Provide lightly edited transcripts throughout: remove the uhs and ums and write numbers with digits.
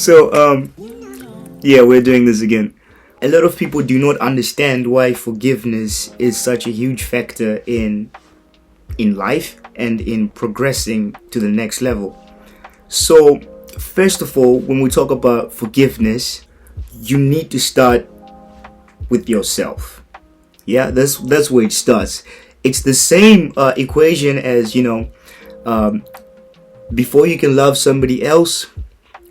So, yeah, we're doing this again. A lot of people do not understand why forgiveness is such a huge factor in life and in progressing to the next level. So, first of all, when we talk about forgiveness, you need to start with yourself. Yeah, that's where it starts. It's the same equation as before you can love somebody else,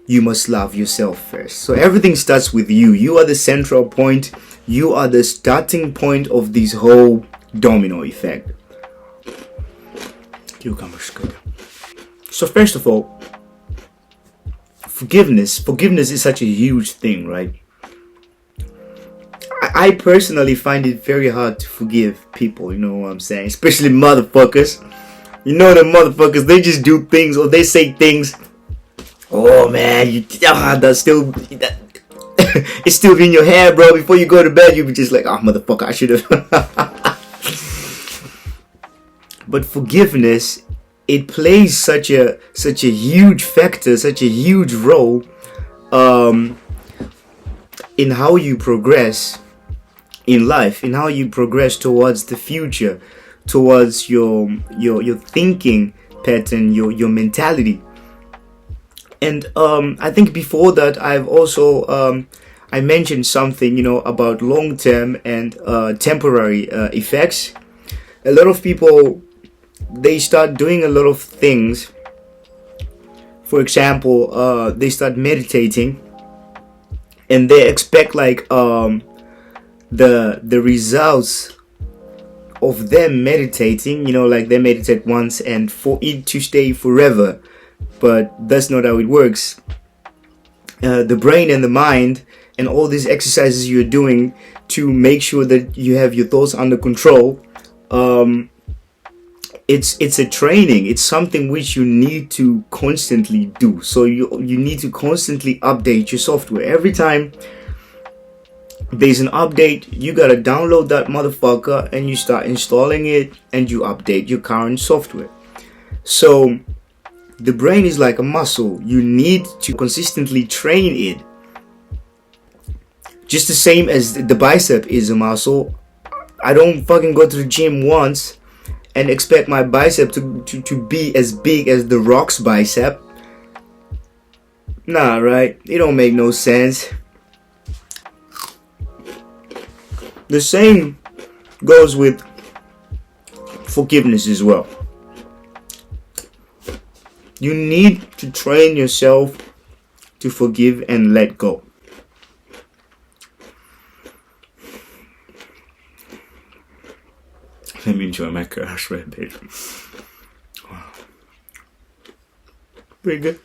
you must love yourself first. So everything starts with you. You are the central point. You are the starting point of this whole domino effect. So first of all, forgiveness is such a huge thing, right? I personally find it very hard to forgive people, you know what I'm saying? Especially motherfuckers. You know the motherfuckers, they just do things or they say things. Oh man, that's still it's still in your head, bro. Before you go to bed, you be just like, oh motherfucker, I should have. But forgiveness, it plays such a huge factor, such a huge role in how you progress in life, in how you progress towards the future, towards your thinking pattern, your mentality. And I think before that, I've also I mentioned something, about long-term and temporary effects. A lot of people, they start doing a lot of things. For example, they start meditating, and they expect like the results of them meditating, like they meditate once and for it to stay forever. But that's not how it works. The brain and the mind and all these exercises you're doing to make sure that you have your thoughts under control, it's a training. It's something which you need to constantly do. So you need to constantly update your software. Every time there's an update, you gotta download that motherfucker and you start installing it and you update your current software. So the brain is like a muscle. You need to consistently train it. Just the same as the bicep is a muscle. I don't fucking go to the gym once and expect my bicep to be as big as The Rock's bicep. Nah, right? It don't make no sense. The same goes with forgiveness as well. You need to train yourself to forgive and let go. Let me enjoy my crash right, baby. Wow. Pretty good.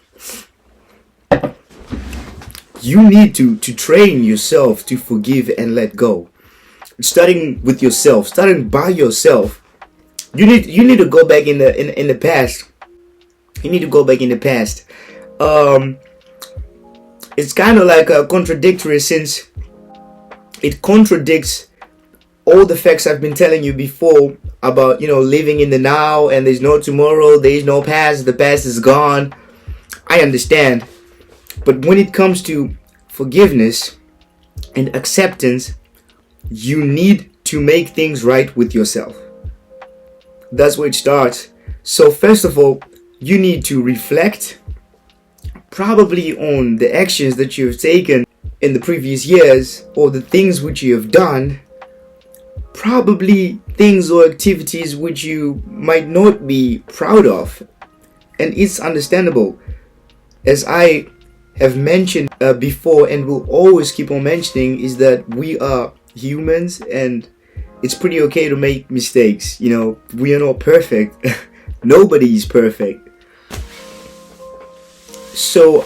You need to train yourself to forgive and let go. Starting with yourself, starting by yourself. You need to go back in the past. You need to go back in the past. It's kind of like a contradictory, since it contradicts all the facts I've been telling you before about, living in the now and there's no tomorrow, there's no past, the past is gone. I understand. But when it comes to forgiveness and acceptance, you need to make things right with yourself. That's where it starts. So first of all, you need to reflect probably on the actions that you have taken in the previous years, or the things which you have done, probably things or activities which you might not be proud of. And it's understandable. As I have mentioned before and will always keep on mentioning, is that we are humans and it's pretty okay to make mistakes. We are not perfect. Nobody is perfect. So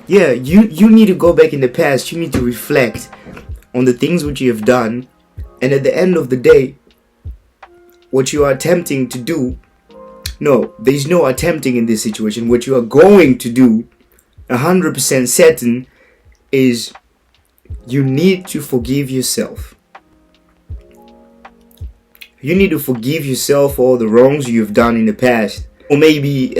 you need to go back in the past. You need to reflect on the things which you have done, and at the end of the day, what you are attempting to do, no, there's no attempting in this situation. What you are going to do, 100% certain, is you need to forgive yourself. You need to forgive yourself for all the wrongs you've done in the past. Or maybe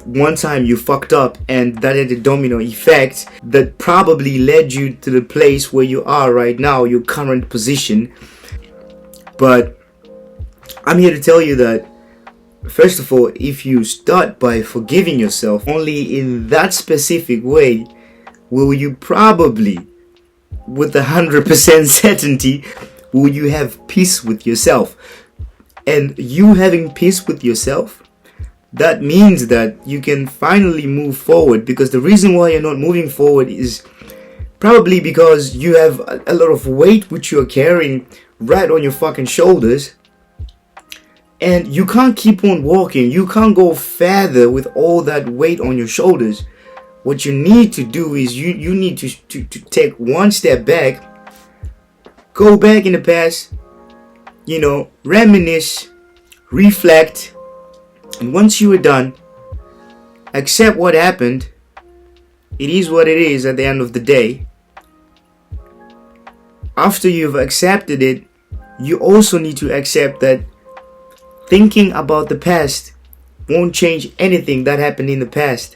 one time you fucked up and that had a domino effect that probably led you to the place where you are right now, your current position. But I'm here to tell you that, first of all, if you start by forgiving yourself, only in that specific way will you probably, with 100% certainty, will you have peace with yourself. And you having peace with yourself, that means that you can finally move forward, because the reason why you're not moving forward is probably because you have a lot of weight which you're carrying right on your fucking shoulders, and you can't keep on walking. You can't go further with all that weight on your shoulders. What you need to do is you need to take one step back, go back in the past, reminisce, reflect, and once you are done, accept what happened. It is what it is at the end of the day. After you've accepted it, you also need to accept that thinking about the past won't change anything that happened in the past.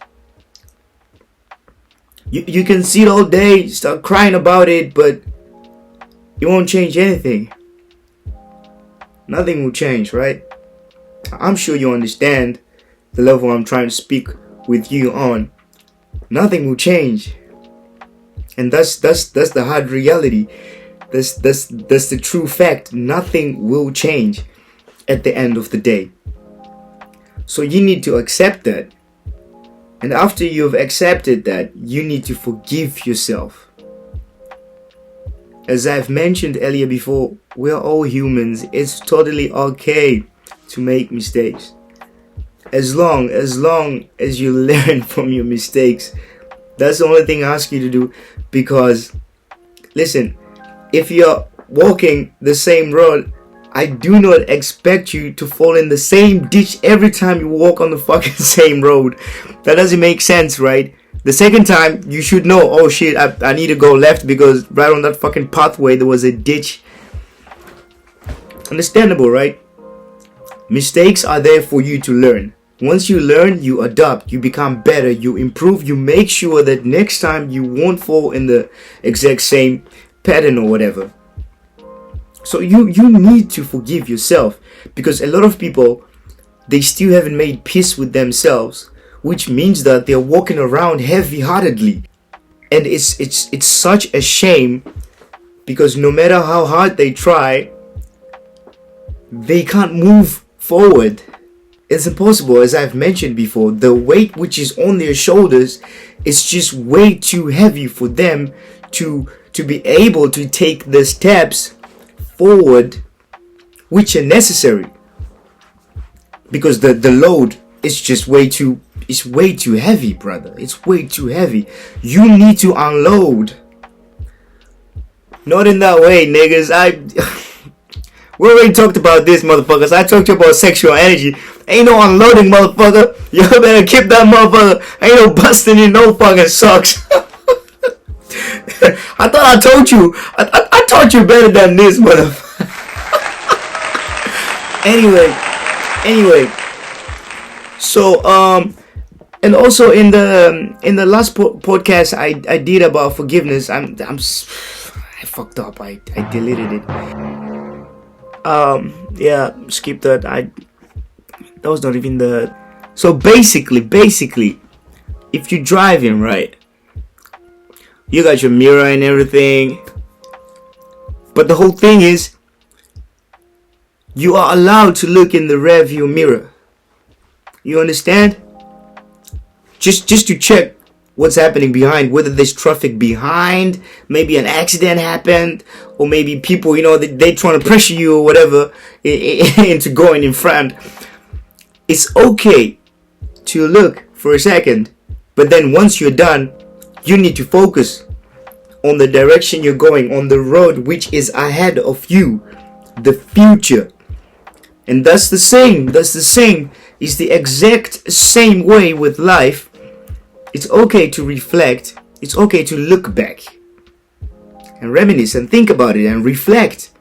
You can sit all day, start crying about it, but it won't change anything. Nothing will change, right? I'm sure you understand the level I'm trying to speak with you on. Nothing will change. And that's the hard reality. That's the true fact. Nothing will change at the end of the day. So you need to accept that. And after you've accepted that, you need to forgive yourself. As I've mentioned earlier before, we're all humans. It's totally okay to make mistakes. As long as you learn from your mistakes. That's the only thing I ask you to do. Because, listen, if you're walking the same road, I do not expect you to fall in the same ditch every time you walk on the fucking same road. That doesn't make sense, right? The second time, you should know, oh shit, I need to go left because right on that fucking pathway there was a ditch. Understandable, right? Mistakes are there for you to learn. Once you learn, you adapt, you become better, you improve, you make sure that next time you won't fall in the exact same pattern or whatever. So you need to forgive yourself, because a lot of people, they still haven't made peace with themselves, which means that they're walking around heavy-heartedly. And it's such a shame, because no matter how hard they try, they can't move forward. It's impossible. As I've mentioned before, the weight which is on their shoulders is just way too heavy for them to be able to take the steps forward which are necessary, because the load is just way too heavy, brother. It's way too heavy. You need to unload. Not in that way, niggas. We already talked about this, motherfuckers. I talked about sexual energy. Ain't no unloading, motherfucker. You better keep that motherfucker. Ain't no busting in no fucking socks. I thought I told you. I taught you better than this, motherfucker. Anyway. So and also in the last podcast I did about forgiveness, I fucked up. I deleted it. Yeah, skip that. That was not even the. So basically, if you're driving, right, you got your mirror and everything, but the whole thing is, you are allowed to look in the rear view mirror. You understand? Just to check what's happening behind, whether there's traffic behind, maybe an accident happened, or maybe people, they trying to pressure you or whatever into going in front. It's okay to look for a second, but then once you're done, you need to focus on the direction you're going, on the road which is ahead of you, the future. And that's the same. It's the exact same way with life. It's okay to reflect. It's okay to look back and reminisce and think about it and reflect.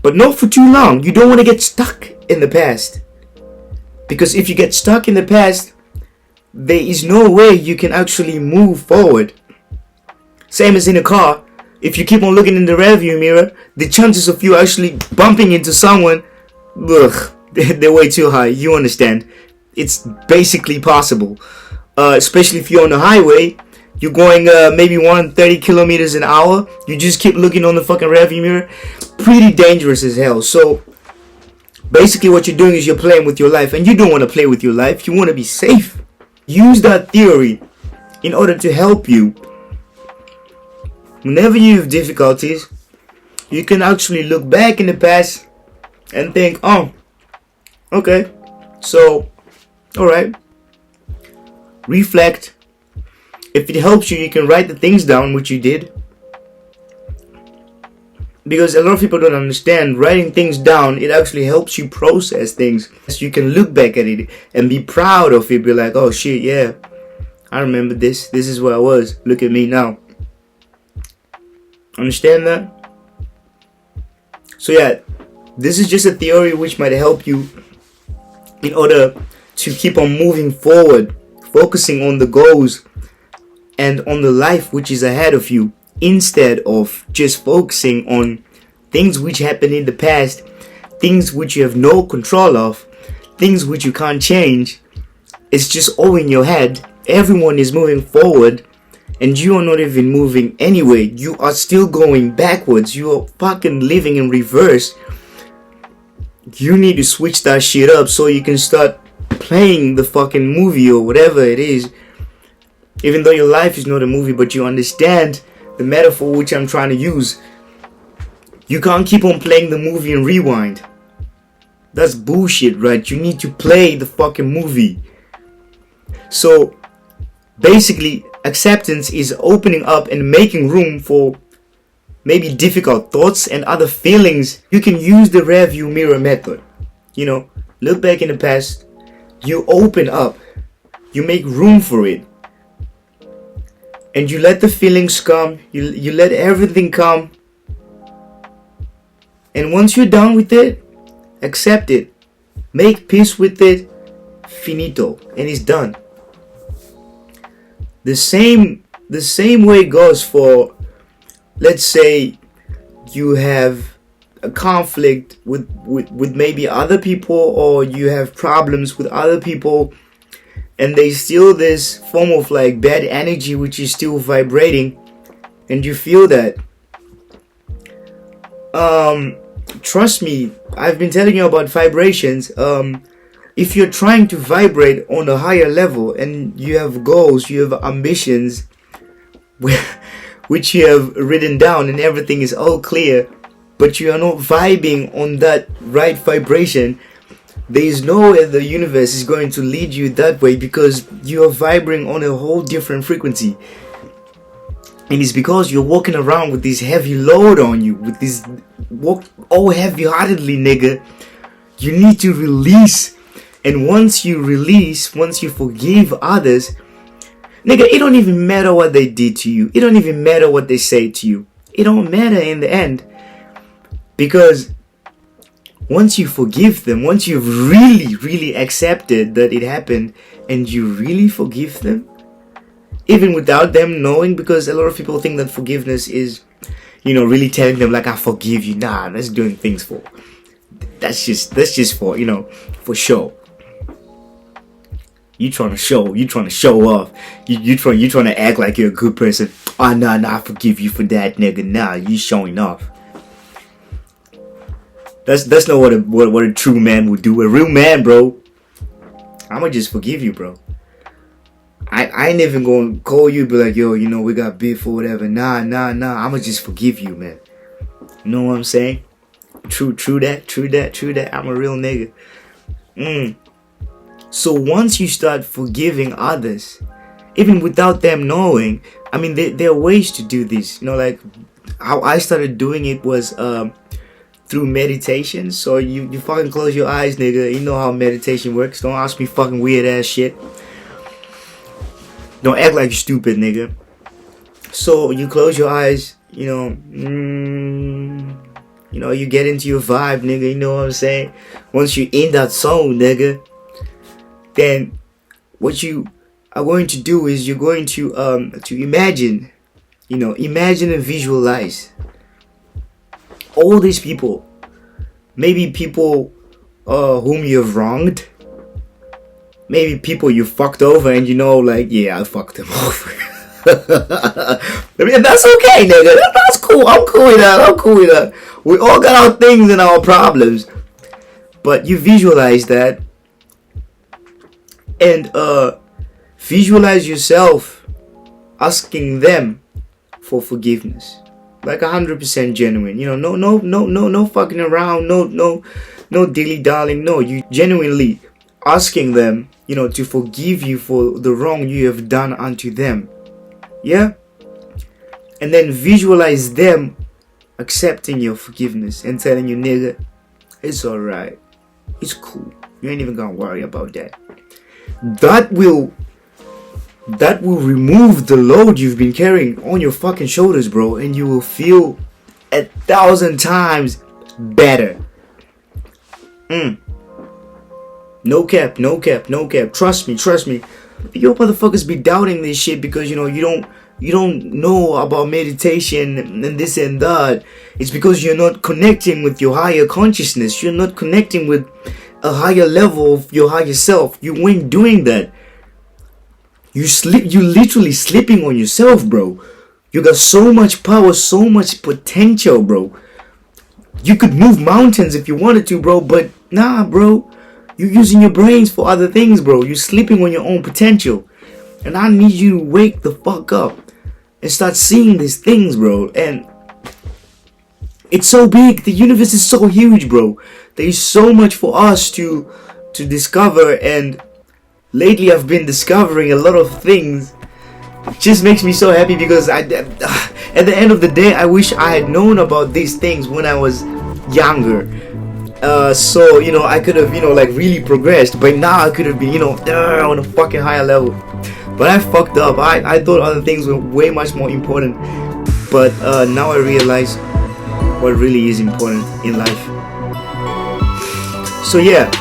But not for too long. You don't want to get stuck in the past. Because if you get stuck in the past, there is no way you can actually move forward. Same as in a car. If you keep on looking in the rearview mirror, the chances of you actually bumping into someone, they're way too high. You understand? It's basically possible. Especially if you're on the highway, you're going maybe 130 kilometers an hour. You just keep looking on the fucking rearview mirror. Pretty dangerous as hell. So basically what you're doing is you're playing with your life, and you don't want to play with your life. You want to be safe. Use that theory in order to help you. Whenever you have difficulties, you can actually look back in the past and think, oh, okay, so, alright. Reflect. If it helps you, you can write the things down which you did. Because a lot of people don't understand, writing things down, it actually helps you process things. So you can look back at it and be proud of it. Be like, oh shit, yeah, I remember this. This is where I was. Look at me now. Understand that? So yeah, this is just a theory which might help you in order to keep on moving forward, focusing on the goals and on the life which is ahead of you, instead of just focusing on things which happened in the past, things which you have no control of, things which you can't change. It's just all in your head. Everyone is moving forward and you are not even moving anyway. You are still going backwards. You are fucking living in reverse. You need to switch that shit up so you can start playing the fucking movie or whatever it is. Even though your life is not a movie, but you understand the metaphor which I'm trying to use. You can't keep on playing the movie and rewind. That's bullshit, right? You need to play the fucking movie. So basically, acceptance is opening up and making room for maybe difficult thoughts and other feelings. You can use the rearview mirror method. You know, look back in the past. You open up. You make room for it. And you let the feelings come. You let everything come. And once you're done with it, accept it. Make peace with it. Finito. And it's done. The same way goes for, let's say you have a conflict with maybe other people, or you have problems with other people, and there's still this form of like bad energy which is still vibrating, and you feel that. Trust me, I've been telling you about vibrations. If you're trying to vibrate on a higher level and you have goals, you have ambitions which you have written down and everything is all clear, but you are not vibing on that right vibration, there is no way the universe is going to lead you that way, because you are vibrating on a whole different frequency. And it's because you're walking around with this heavy load on you, with this walk all heavy-heartedly, nigga. You need to release. And once you release, once you forgive others, nigga, it don't even matter what they did to you. It don't even matter what they say to you. It don't matter in the end. Because once you forgive them, once you've really, really accepted that it happened, and you really forgive them, even without them knowing, because a lot of people think that forgiveness is, you know, really telling them like, I forgive you. Nah, that's doing things for. That's just for, you know, for show. You trying to show off. You trying to act like you're a good person. Oh nah, I forgive you for that, nigga. Nah, you showing off. That's not what a true man would do. A real man, bro, I'ma just forgive you, bro. I ain't even gonna call you, be like, yo, you know, we got beef or whatever. Nah. I'ma just forgive you, man. You know what I'm saying? True that. I'm a real nigga. So once you start forgiving others, even without them knowing, I mean, there are ways to do this. You know, like how I started doing it was through meditation. So you fucking close your eyes, nigga. You know how meditation works. Don't ask me fucking weird ass shit. Don't act like you're stupid, nigga. So you close your eyes, you know, you get into your vibe, nigga. You know what I'm saying? Once you're in that zone, nigga, then what you are going to do is you're going to imagine, imagine and visualize all these people, maybe people whom you have wronged, maybe people you fucked over, and like, yeah, I fucked them over. I mean, that's okay, nigga. That's cool. I'm cool with that. We all got our things and our problems, but you visualize that, and visualize yourself asking them for forgiveness, like 100% genuine. No fucking around, no dilly darling. No, you genuinely asking them, to forgive you for the wrong you have done unto them. Yeah? And then visualize them accepting your forgiveness and telling you, nigga, it's alright. It's cool. You ain't even gonna worry about that. That will remove the load you've been carrying on your fucking shoulders, bro, and you will feel 1,000 times better. No cap. Trust me. Yo motherfuckers be doubting this shit because you don't know about meditation and this and that. It's because you're not connecting with your higher consciousness. You're not connecting with a higher level of your higher self. You ain't doing that. You literally sleeping on yourself, bro. You got so much power, so much potential, bro. You could move mountains if you wanted to, bro, but nah, bro. You're using your brains for other things, bro. You're sleeping on your own potential. And I need you to wake the fuck up and start seeing these things, bro. And it's so big. The universe is so huge, bro. There is so much for us to discover. And lately I've been discovering a lot of things. It just makes me so happy because at the end of the day, I wish I had known about these things when I was younger. So I could have like really progressed, but now I could have been on a fucking higher level. But I fucked up. I thought other things were way much more important, but now I realize what really is important in life. So yeah,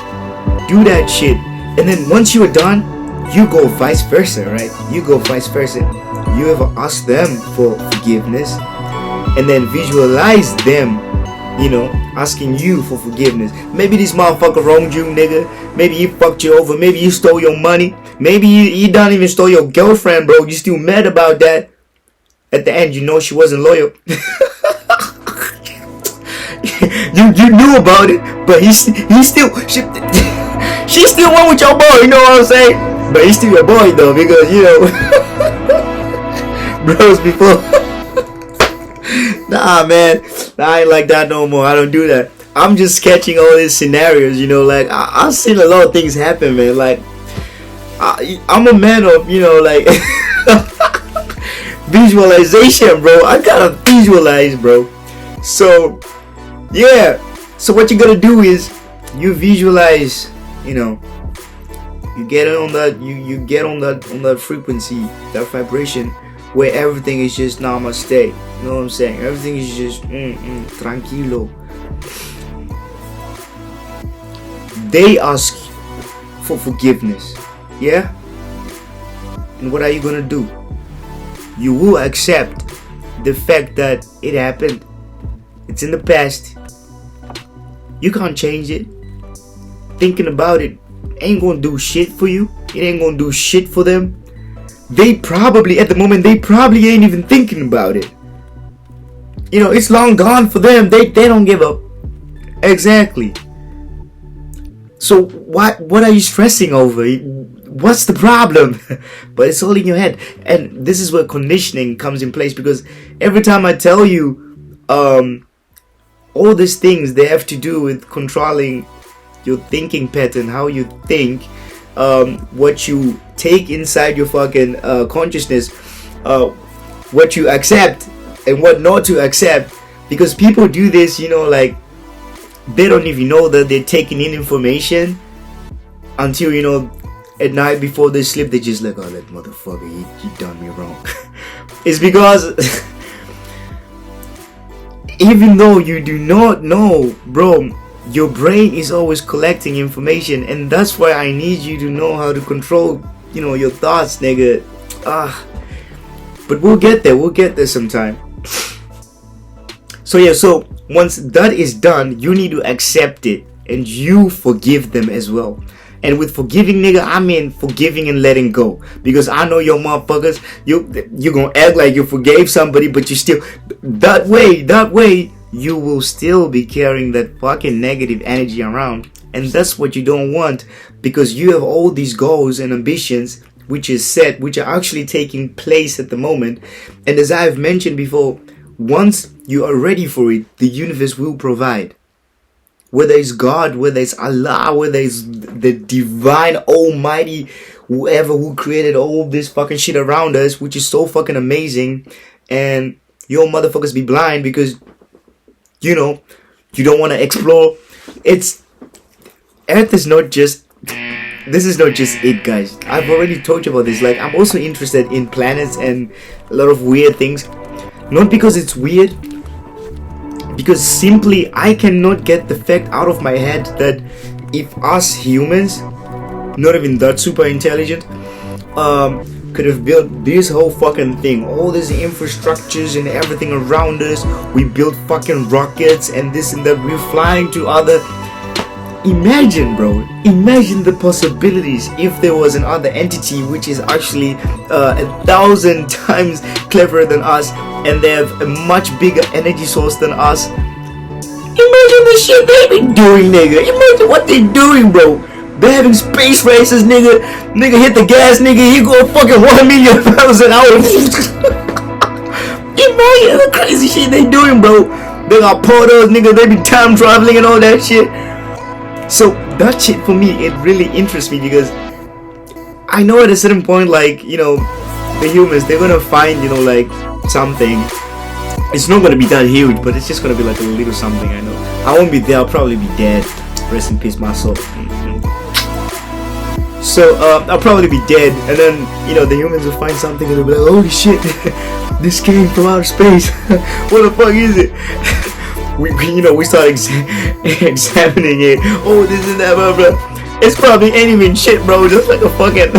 do that shit, and then once you are done, you go vice versa, right? You go vice versa. You ever ask them for forgiveness, and then visualize them asking you for forgiveness. Maybe this motherfucker wronged you, nigga. Maybe he fucked you over. Maybe he stole your money. Maybe he done even stole your girlfriend, bro. You still mad about that. At the end, she wasn't loyal. you knew about it, but she still went with your boy. You know what I'm saying? But he's still your boy though, because bros before. Nah, man. I ain't like that no more. I don't do that. I'm just sketching all these scenarios, like I've seen a lot of things happen, man. Like I'm a man of, like visualization, bro. I gotta visualize, bro. So yeah. So what you gotta do is you visualize, you get on that, you get on that frequency, that vibration, where everything is just namaste. You know what I'm saying? Everything is just tranquilo. They ask for forgiveness. Yeah? And what are you gonna do? You will accept the fact that it happened. It's in the past. You can't change it. Thinking about it ain't gonna do shit for you. It ain't gonna do shit for them. They probably, at the moment, ain't even thinking about it. It's long gone for them. They don't give up. Exactly. So what are you stressing over? What's the problem? But it's all in your head. And this is where conditioning comes in place, because every time I tell you all these things, they have to do with controlling your thinking pattern, how you think, what you take inside your fucking consciousness, what you accept and what not to accept. Because people do this, like they don't even know that they're taking in information until at night before they sleep, they just like, oh, that motherfucker, he done me wrong. It's because even though you do not know, bro, your brain is always collecting information, and that's why I need you to know how to control, your thoughts, nigga. But we'll get there sometime. So yeah, so once that is done, you need to accept it and you forgive them as well. And with forgiving, nigga, I mean forgiving and letting go. Because I know your motherfuckers, you gonna act like you forgave somebody, but you still, that way, you will still be carrying that fucking negative energy around. And that's what you don't want, because you have all these goals and ambitions which is set, which are actually taking place at the moment. And as I've mentioned before, once you are ready for it, the universe will provide. Whether it's God, whether it's Allah, whether it's the divine almighty, whoever who created all this fucking shit around us, which is so fucking amazing. And your motherfuckers be blind because, you don't want to explore. Earth is not just, this is not just it, guys. I've already told you about this. Like, I'm also interested in planets and a lot of weird things. Not because it's weird, because simply I cannot get the fact out of my head that if us humans, not even that super intelligent, could have built this whole fucking thing, all these infrastructures and everything around us, we built fucking rockets and this and that, we're flying to other. Imagine, bro, imagine the possibilities if there was another entity which is actually 1,000 times cleverer than us, and they have a much bigger energy source than us. Imagine the shit they be doing, nigga. Imagine what they doing, bro. They're having space races, nigga. Nigga hit the gas, nigga. He go fucking 1 million miles an hour. Imagine the crazy shit they doing, bro. They got portals, nigga. They be time traveling and all that shit. So that shit for me, it really interests me, because I know at a certain point, like, the humans, they're gonna find, like something. It's not gonna be that huge, but it's just gonna be like a little something. I know I won't be there. I'll probably be dead. Rest in peace, my soul. So I'll probably be dead, and then the humans will find something and they'll be like, holy shit, this came from outer space. What the fuck is it? we start examining it. Oh, this and that, blah blah. It's probably alien shit, bro. Just like a fucking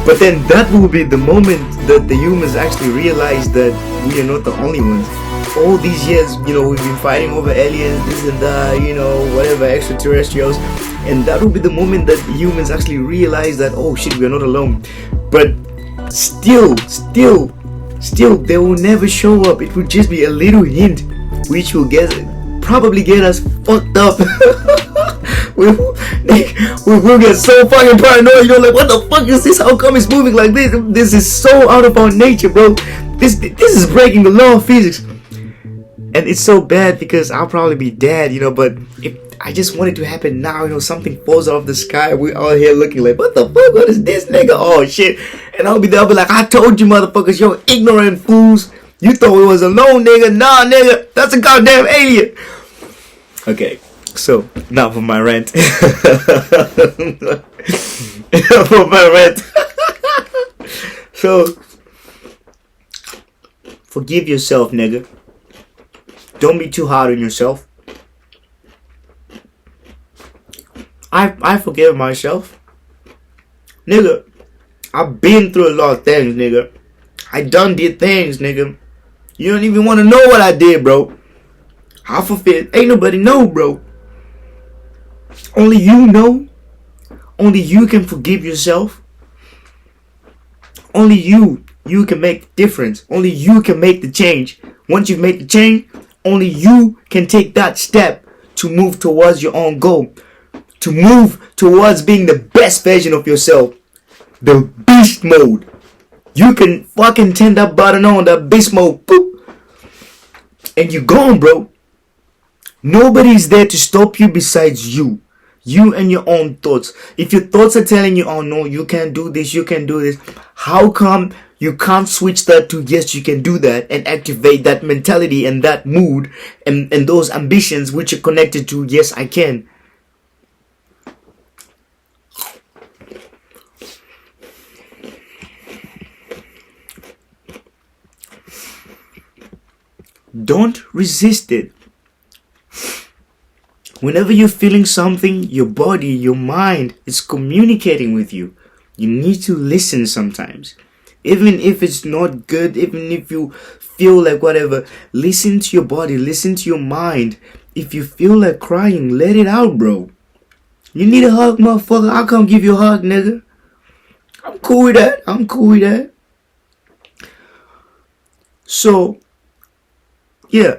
but then that will be the moment that the humans actually realize that we are not the only ones. All these years, we've been fighting over aliens, this and that, whatever, extraterrestrials, and that will be the moment that humans actually realize that, oh shit, we are not alone. But still, they will never show up. It will just be a little hint, which will probably get us fucked up. We'll get so fucking paranoid, like, what the fuck is this? How come it's moving like this? This is so out of our nature, bro. This is breaking the law of physics. And it's so bad because I'll probably be dead, but if I just want it to happen now, something falls off the sky, we're all here looking like, what the fuck, what is this, nigga? Oh shit. And I'll be there, I'll be like, I told you motherfuckers, yo, ignorant fools. You thought it was a lone nigga. Nah, nigga, that's a goddamn alien. Okay, so now for my rant. For my rant. So, forgive yourself, nigga. Don't be too hard on yourself. I forgive myself. Nigga, I've been through a lot of things, nigga. I done did things, nigga. You don't even want to know what I did, bro. Half of it, ain't nobody know, bro. Only you know. Only you can forgive yourself. Only you can make the difference. Only you can make the change. Once you've made the change, only you can take that step to move towards your own goal. To move towards being the best version of yourself. The beast mode. You can fucking turn that button on, that beast mode. Boop, and you're gone, bro. Nobody's there to stop you besides you. You and your own thoughts. If your thoughts are telling you, oh no, you can't do this, you can do this. How come you can't switch that to yes, you can do that, and activate that mentality and that mood and those ambitions which are connected to yes, I can. Don't resist it. Whenever you're feeling something, your body, your mind is communicating with you. You need to listen sometimes. Even if it's not good, even if you feel like whatever, listen to your body, listen to your mind. If you feel like crying, let it out, bro. You need a hug, motherfucker? I'll come give you a hug, nigga. I'm cool with that. I'm cool with that. So, yeah.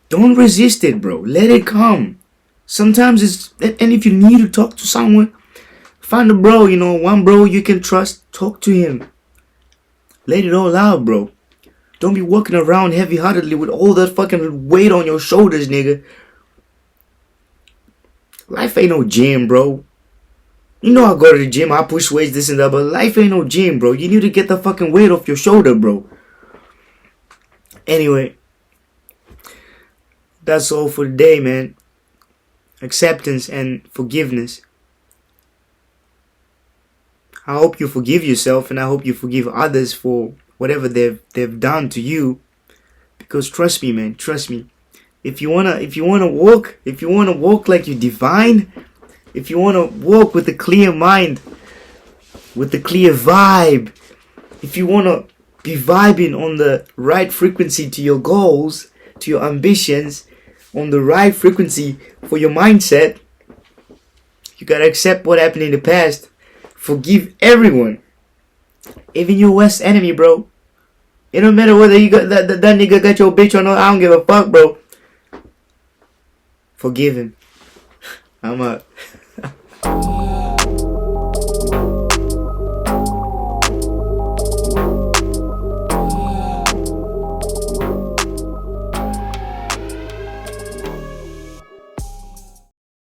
Don't resist it, bro. Let it come. Sometimes it's... And if you need to talk to someone, find a bro, one bro you can trust. Talk to him. Let it all out, bro. Don't be walking around heavy-heartedly with all that fucking weight on your shoulders, nigga. Life ain't no gym, bro. I go to the gym, I push weights, this and that, but life ain't no gym, bro. You need to get the fucking weight off your shoulder, bro. Anyway, that's all for today, man. Acceptance and forgiveness. I hope you forgive yourself, and I hope you forgive others for whatever they've done to you. Because trust me, man, trust me. If you wanna walk like you're divine, if you wanna walk with a clear mind, with a clear vibe, if you wanna be vibing on the right frequency to your goals, to your ambitions, on the right frequency for your mindset, you gotta accept what happened in the past. Forgive everyone, even your worst enemy, bro. It don't matter whether you got that nigga got your bitch or not. I don't give a fuck, bro. Forgive him. I'm out.